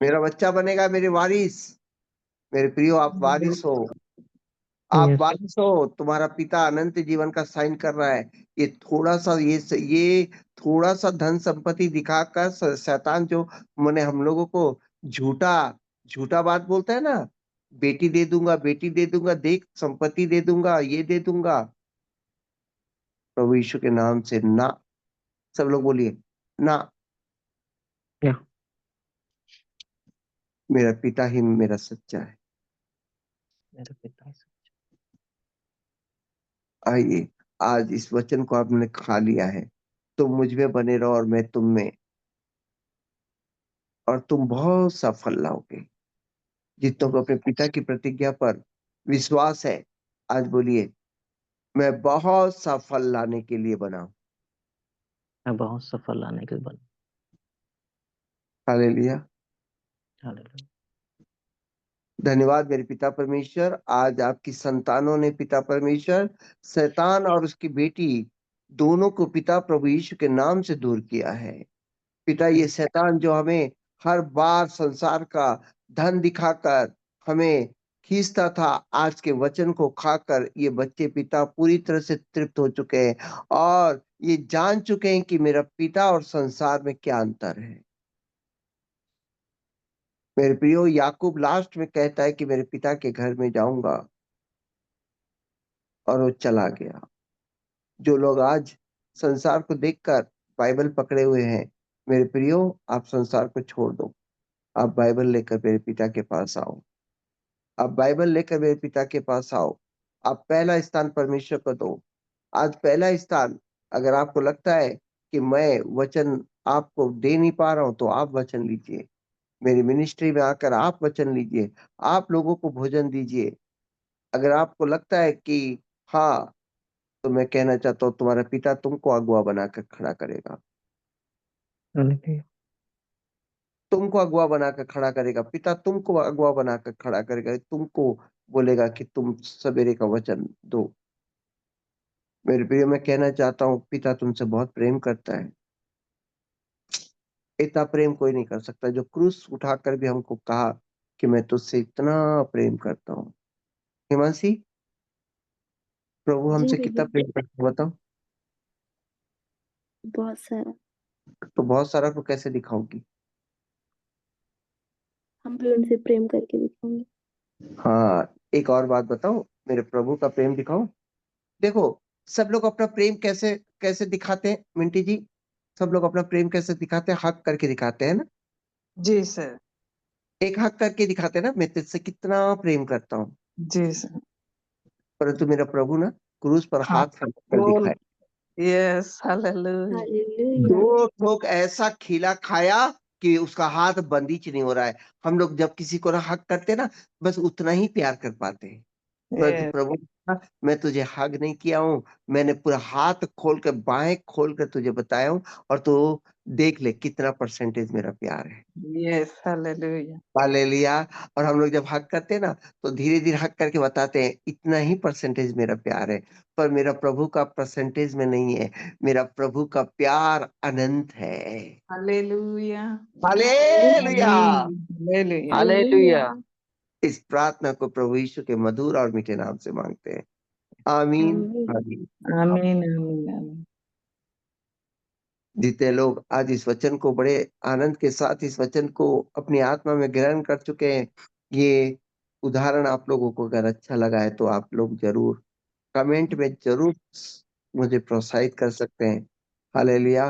A: मेरा बच्चा बनेगा मेरे वारिस। मेरे प्रियो, आप वारिस हो। आप
B: यस।
A: वारिस हो। तुम्हारा पिता अनंत जीवन का साइन कर रहा है। ये थोड़ा सा ये थोड़ा सा धन संपत्ति दिखाकर शैतान जो मैंने हम लोगों को झूठा झूठा बात बोलता है ना, बेटी दे दूंगा, बेटी दे दूंगा, देख संपत्ति दे दूंगा, ये दे दूंगा। प्रभु यीशु के नाम से ना। सब लोग बोलिए ना।
B: या।
A: मेरा पिता ही मेरा सच्चा है।
B: मेरे पिता से।
A: आइए, आज इस वचन को आपने खा लिया है, तुम मुझ में बने रहो और मैं तुम में, और तुम बहुत सा फल लाओगे। जितनों को अपने पिता की प्रतिज्ञा पर विश्वास है, आज बोलिए मैं बहुत सा फल लाने के लिए बना हूं।
B: मैं बहुत सफल लाने के बन।
A: हालेलुया।
B: हालेलुया।
A: धन्यवाद मेरे पिता परमेश्वर, आज आपकी संतानों ने पिता परमेश्वर शैतान और उसकी बेटी दोनों को पिता प्रभु यीशु के नाम से दूर किया है। पिता, ये शैतान जो हमें हर बार संसार का धन दिखाकर हमें खींचता था, आज के वचन को खाकर ये बच्चे पिता पूरी तरह से तृप्त हो चुके हैं, और ये जान चुके हैं कि मेरा पिता और संसार में क्या अंतर है। मेरे प्रियो, याकूब लास्ट में कहता है कि मेरे पिता के घर में जाऊंगा, और वो चला गया। जो लोग आज संसार को देखकर बाइबल पकड़े हुए हैं, मेरे प्रियो, आप संसार को छोड़ दो। आप बाइबल लेकर मेरे पिता के पास आओ। आप बाइबल लेकर मेरे पिता के पास आओ। आप पहला स्थान परमेश्वर को दो। आज पहला स्थान, अगर आपको लगता है कि मैं वचन आपको दे नहीं पा रहा हूं, तो आप वचन लीजिए। मेरी मिनिस्ट्री में आकर आप वचन लीजिए। आप लोगों को भोजन दीजिए। अगर आपको लगता है कि हाँ, तो मैं कहना चाहता हूँ तुम्हारा पिता तुमको अगुवा बनाकर खड़ा करेगा।
B: हालेलुया।
A: तुमको अगुवा बनाकर खड़ा करेगा। पिता तुमको अगुवा बनाकर खड़ा करेगा। तुमको बोलेगा कि तुम सवेरे का वचन दो। मेरे प्रिय, मैं कहना चाहता हूँ पिता तुमसे बहुत प्रेम करता है। इतना प्रेम कोई नहीं कर सकता, जो क्रूस उठाकर भी हमको कहा कि मैं तुझसे इतना प्रेम करता हूँ। हिमांशी, प्रभु
C: जी
A: हमसे कितना
C: भैया।
A: प्रेम करता है बताओ।
C: बहुत सारा।
A: तो बहुत सारा को कैसे दिखाओगी?
C: हम भी उनसे प्रेम करके दिखाएंगे।
A: हाँ, एक और बात बताओ, मेरे प्रभु का प्रेम दिखाओ। देखो, सब लोग अपना प्रेम कैसे कैसे दिखाते हैं मिंटी जी? सब लोग अपना प्रेम कैसे दिखाते हैं? हक करके दिखाते हैं ना।
E: जी सर।
A: एक हक करके दिखाते हैं ना, मैं तुझसे कितना प्रेम करता हूँ।
E: जी सर।
A: परंतु मेरा प्रभु ना क्रूस पर
E: हाँ,
A: हाथ रख कर
E: बोल।
A: दिखाए।
E: Yes, hallelujah.
C: हालेलुया।
A: 2 ठोक ऐसा खिला खाया कि उसका हाथ बंदिच नहीं हो रहा है। हम लोग जब किसी को ना हक करते हैं ना, बस उतना ही प्यार कर पाते हैं। परंतु
E: यस,
A: प्रभु ने कहा, मैं तुझे हग नहीं किया हूँ, मैंने पूरा हाथ खोल कर, बाहें खोल कर तुझे बताया हूँ, और तू देख ले कितना परसेंटेज मेरा प्यार है।
E: Yes, hallelujah.
A: हालेलुया। और हम लोग जब हक करते हैं ना, तो धीरे-धीरे हक करके बताते हैं, इतना ही परसेंटेज मेरा प्यार है। पर मेरा प्रभु का परसेंटेज में नहीं है, मेरा प्रभु का प्यार अनंत है।
E: हालेलुया।
A: हालेलुया।
E: हालेलुया।
B: हालेलुया।
A: इस प्रार्थना को प्रभु यीशु के मधुर और मीठे नाम से मांगते हैं। आमीन।
C: आमीन।
A: आमीन।
E: आमीन, आमीन, आमीन।
A: जितने लोग आज इस वचन को बड़े आनंद के साथ इस वचन को अपनी आत्मा में ग्रहण कर चुके हैं, ये उदाहरण आप लोगों को अगर अच्छा लगा है तो आप लोग जरूर कमेंट में जरूर मुझे प्रोत्साहित कर सकते हैं। हालेलुया।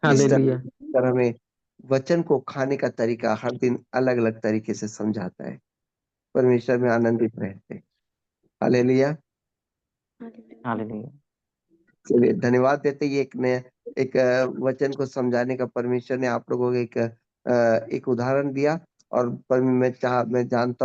A: इस
B: हालेलुया।
A: तरह हमें वचन को खाने का तरीका हर दिन अलग अलग तरीके से समझाता है। परमेश्वर में आनंदित रहते हैं। हालेलुया।
C: हालेलुया।
B: हालेलुया।
A: चलिए धन्यवाद देते हैं, ये एक नया एक वचन को समझाने का परमेश्वर ने आप लोगों को एक उदाहरण दिया, और पर मैं जानता